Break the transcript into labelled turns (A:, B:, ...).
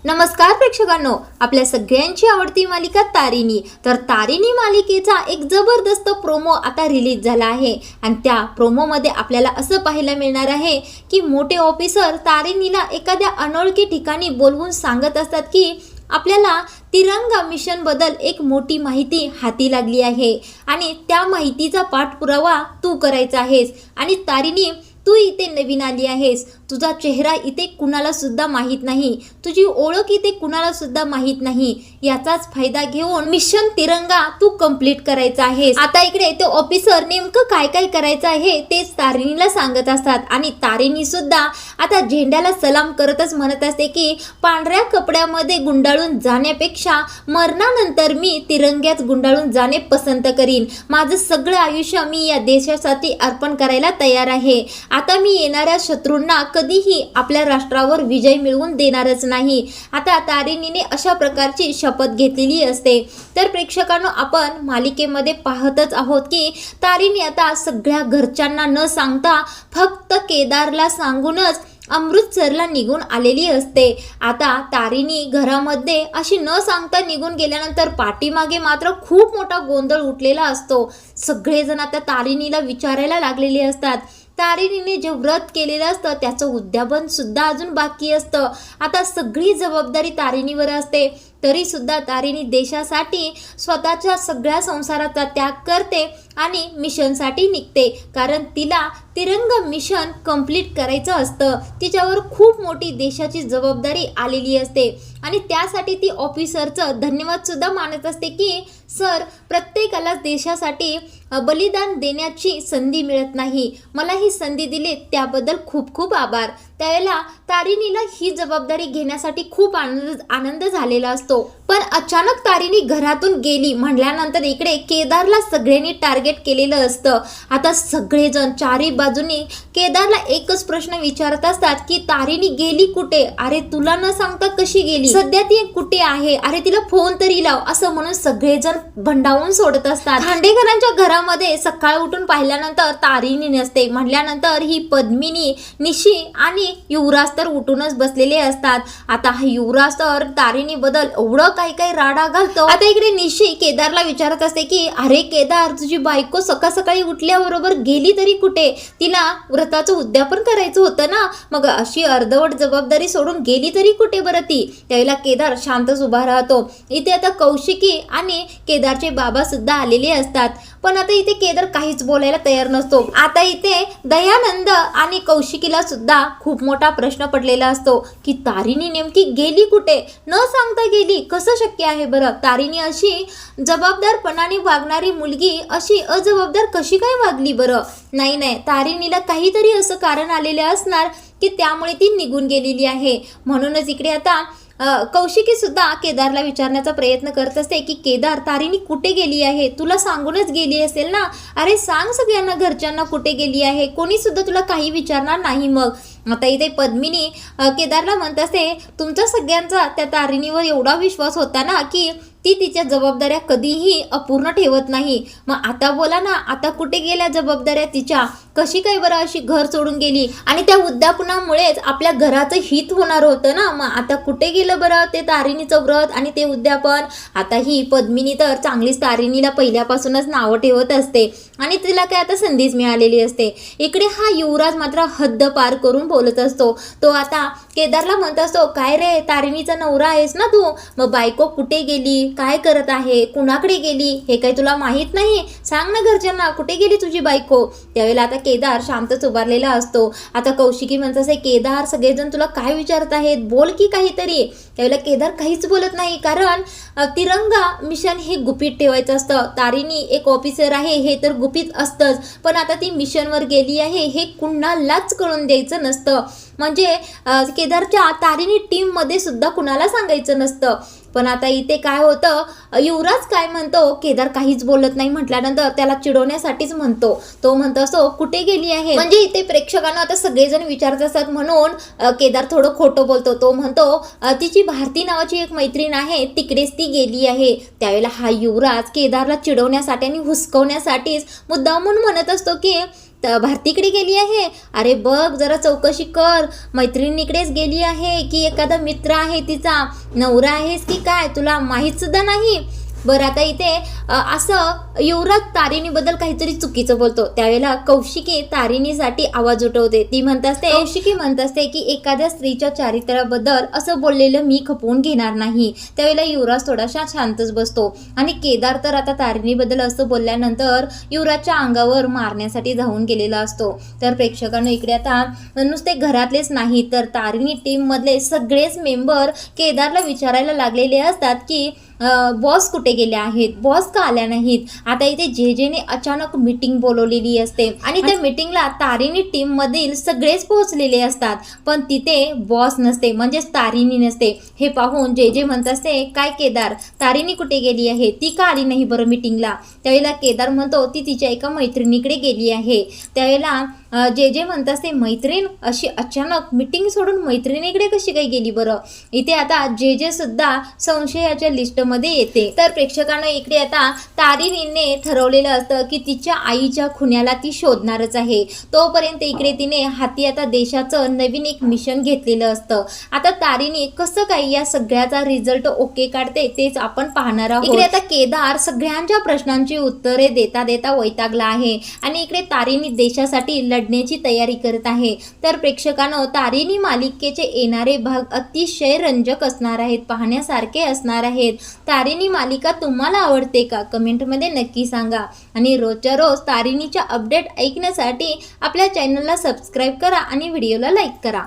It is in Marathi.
A: नमस्कार प्रेक्षकांनो, आपल्या सगळ्यांची आवडती मालिका तारिणी. तर तारिणी मालिकेचा एक जबरदस्त प्रोमो आता रिलीज झाला आहे आणि त्या प्रोमोमध्ये आपल्याला असं पाहायला मिळणार आहे की मोठे ऑफिसर तारिणीला एखाद्या अनोळखी ठिकाणी बोलवून सांगत असतात की आपल्याला तिरंगा मिशन बद्दल एक मोठी माहिती हाती लागली आहे आणि त्या माहितीचा पाठपुरावा तू करायचा आहेस. आणि तारिणी, तू इथे नवीन आली आहेस, तुझा चेहरा इथे कुणाला सुद्धा माहीत नाही, तुझी ओळख इथे कुणाला सुद्धा माहीत नाही. याचाच फायदा घेऊन मिशन तिरंगा तू कंप्लीट करायचा आहेस. आता इकडे ते ऑफिसर नेमकं काय काय करायचं आहे तेच तारिणीला सांगत असतात आणि तारिणी सुद्धा आता झेंड्याला सलाम करतच म्हणत असते की पांढऱ्या कपड्यामध्ये गुंडाळून जाण्यापेक्षा मरणानंतर मी तिरंग्यात गुंडाळून जाणे पसंत करीन. माझं सगळं आयुष्य मी या देशासाठी अर्पण करायला तयार आहे. आता मी येणाऱ्या शत्रूंना कधीही आपल्या राष्ट्रावर विजय मिळवून देणारच नाही. आता तारिणीने अशा प्रकारची शपथ घेतलेली असते. तर प्रेक्षकांनो, आपण मालिकेमध्ये पाहतच आहोत की तारिणी आता सगळ्या घरच्यांना न सांगता फक्त केदारला सांगूनच अमृतसरला निघून आलेली असते. आता तारिणी घरामध्ये अशी न सांगता निघून गेल्यानंतर पाठीमागे मात्र खूप मोठा गोंधळ उठलेला असतो. सगळेजण आता तारिणीला विचारायला लागलेले असतात. तारिणीने जे व्रत केलेलं असतं त्याचं उद्यापन सुद्धा अजून बाकी असतं. आता सगळी जबाबदारी तारिणीवर असते, तरी सुद्धा तारिणी देशासाठी स्वतःच्या सगळ्या संसाराचा त्याग करते आणि मिशनसाठी निघते. कारण तिला तिरंगा मिशन कंप्लीट करायचं असतं. तिच्यावर खूप मोठी देशाची जबाबदारी आलेली असते आणि त्यासाठी ती ऑफिसरचं धन्यवाद सुद्धा मानत असते की सर, प्रत्येकाला देशासाठी बलिदान देण्याची संधी मिळत नाही, मला ही संधी दिली त्याबद्दल खूप खूप आभार. त्यावेळेला तारिणीला ही जबाबदारी घेण्यासाठी खूप आनंद झालेला असतो. पण अचानक तारिणी घरातून गेली म्हटल्यानंतर इकडे केदारला सगळ्यांनी टार्गेट केलेलं असतं. आता सगळेजण चारी बाजूनी केदारला एकच प्रश्न विचारत असतात की तारिणी गेली कुठे? अरे तुला न सांगता कशी गेली? सध्या ती कुठे आहे? अरे तिला फोन तरी लाव, असं म्हणून सगळेजण भंडावून सोडत असतात. खांडेकरांच्या घरामध्ये सकाळ उठून पाहिल्यानंतर तारिणी नसते. म्हटल्यानंतर ही पद्मिनी, निशी आणि युवराज तर उठूनच बसलेले असतात. आता हा युवराज तर तारिणी बद्दल एवढं काही काही राडा घालतो. आता इकडे निशी केदारला विचारत असते की अरे केदार, तुझी बायको सकाळ सकाळी उठल्याबरोबर गेली तरी कुठे? तिला व्रताचं उद्यापन करायचं होतं ना, मग अशी अर्धवट जबाबदारी सोडून गेली तरी कुठे बरं ती? त्यावेळेला केदार शांतच उभा राहतो. इथे आता कौशिकी आणि केदारचे बाबा सुद्धा आलेले असतात. पण आता इथे केदार काहीच बोलायला तयार नसतो. आता इथे दयानंद आणि कौशिकीला सुद्धा खूप मोठा प्रश्न पडलेला असतो की तारिणी नेमकी गेली कुठे? न सांगता गेली, कसं शक्य आहे बरं? तारिणी अशी जबाबदारपणाने वागणारी मुलगी अशी अजबाबदार कशी काय वागली बरं? नाही, तारिणीला काहीतरी असं कारण आलेले असणार की त्यामुळे ती निघून गेलेली आहे. म्हणूनच इकडे आता कौशिकी सुद्धा केदारला विचारण्याचा प्रयत्न करत असते की केदार, तारिणी कुठे गेली आहे? तुला सांगूनच गेली असेल ना? अरे सांग सगळ्यांना, घरच्यांना कुठे गेली आहे? कोणी सुद्धा तुला काही विचारणार नाही. मग आता इथे पद्मिनी केदारला म्हणत असते, तुमचा सगळ्यांचा त्या तारिणीवर एवढा विश्वास होता ना की ती तिच्या जबाबदाऱ्या कधीही अपूर्ण ठेवत नाही. मग आता बोला ना, आता कुठे गेल्या जबाबदाऱ्या तिच्या? कशी काय बरं अशी घर सोडून गेली? आणि त्या उद्यापनामुळेच आपल्या घराचं हित होणार होतं ना, मग आता कुठे गेलं बरं ते तारिणीचं व्रत आणि ते उद्यापन? आता ही पद्मिनी तर चांगलीच तारिणीला पहिल्यापासूनच नावं ठेवत असते आणि तिला काय आता संधीच मिळालेली असते. इकडे हा युवराज मात्र हद्द पार करून बोलत असतो. तो आता केदारला म्हणत असतो, काय रे, तारिणीचा नवरा आहेस ना तू, मग बायको कुठे गेली, काय करत आहे, कुणाकडे गेली, हे काही तुला माहित नाही? सांग ना घरच्यांना, कुठे गेली तुझी बायको? त्यावेळेला आता केदार शांतच उभारलेला असतो. आता कौशिकी म्हणत असे, केदार, सगळेजण तुला काय विचारत आहेत, बोल की काहीतरी. त्यावेळेला केदार काहीच बोलत नाही, कारण तिरंगा मिशन हे गुपित ठेवायचं असतं. तारिणी एक ऑफिसर आहे हे तर गुपित असतंच, पण आता ती मिशनवर गेली आहे हे कुणालाच कळून द्यायचं नसतं. म्हणजे केदारच्या तारिणी टीममध्ये सुद्धा कुणाला सांगायचं नसतं. पण आता इथे काय होतं, युवराज काय म्हणतो, केदार काहीच बोलत नाही म्हटल्यानंतर त्याला चिडवण्यासाठीच म्हणतो. तो म्हणतो असो, कुठे गेली आहे? म्हणजे इथे प्रेक्षकांना आता सगळेजण विचारत असतात म्हणून केदार थोडं खोटं बोलतो. तो म्हणतो तिची भारती नावाची एक मैत्रीण आहे, तिकडेच ती गेली आहे. त्यावेळेला हा युवराज केदारला चिडवण्यासाठी आणि हुसकवण्यासाठीच मुद्दामून म्हणत असतो की भारतीकडे गेली आहे, अरे बघ जरा चौकशी कर, मैत्रिणीकडेच गेली आहे की एखादा मित्र आहे, तिचा नवरा आहेस की काय तुला माहीत सुद्धा नाही. बरं आता इथे असं युवराज तारिणीबद्दल काहीतरी चुकीचं बोलतो. त्यावेळेला कौशिकी तारिणीसाठी आवाज उठवते. ती म्हणत असते, कौशिकी म्हणत असते की एखाद्या स्त्रीच्या चारित्र्याबद्दल असं बोललेलं मी खपवून घेणार नाही. त्यावेळेला युवराज थोडासा शांतच बसतो आणि केदार तर आता तारिणीबद्दल असं बोलल्यानंतर युवराजच्या अंगावर मारण्यासाठी धावून गेलेला असतो. तर प्रेक्षकांनो इकडे आता नुसते घरातलेच नाही तर तारिणी टीम मधले सगळेच मेंबर केदारला विचारायला लागलेले असतात की बॉस कुठे गेले आहेत, बॉस का आल्या नाहीत. आता इथे जेजेने अचानक मीटिंग बोलवलेली असते आणि त्या मीटिंगला तारिणी टीम मधील सगळेच पोहोचलेले असतात, पण तिथे बॉस नसते, म्हणजेच तारिणी नसते. हे पाहून जे म्हणत असते, काय केदार, तारिणी कुठे गेली आहे, ती का आली नाही बरं मीटिंगला. त्यावेळेला केदार म्हणतो ती तिच्या एका मैत्रिणीकडे गेली आहे. त्यावेळेला जे म्हणत असते, मैत्रीण अशी अचानक मीटिंग सोडून मैत्रिणीकडे कशी काही गेली बरं. इथे आता जे सुद्धा संशयाच्या लिस्टमध्ये येते. तर प्रेक्षकांना इकडे आता तारिणीने ठरवलेलं असतं की तिच्या आईच्या खुन्याला ती शोधणारच आहे. तोपर्यंत इकडे तिने हाती आता देशाचं नवीन एक मिशन घेतलेलं असतं. आता तारिणी कसं काही या सगळ्याचा रिझल्ट ओके काढते तेच आपण पाहणार आहोत. इकडे आता केदार सगळ्यांच्या प्रश्नांची उत्तरे देता देता वैतागला आहे आणि इकडे तारिणी देशासाठी लढण्याची तयारी करत आहे. तर प्रेक्षकांनो तारिणी मालिकेचे येणारे भाग अतिशय रंजक असणार आहेत, पाहण्यासारखे असणार आहेत. तारिणी मालिका तुम्हाला आवडते का, कमेंटमध्ये नक्की सांगा. आणि रोजच्या रोज तारिणीच्या अपडेट ऐकण्यासाठी आपल्या चॅनलला सबस्क्राईब करा आणि व्हिडिओला लाईक करा.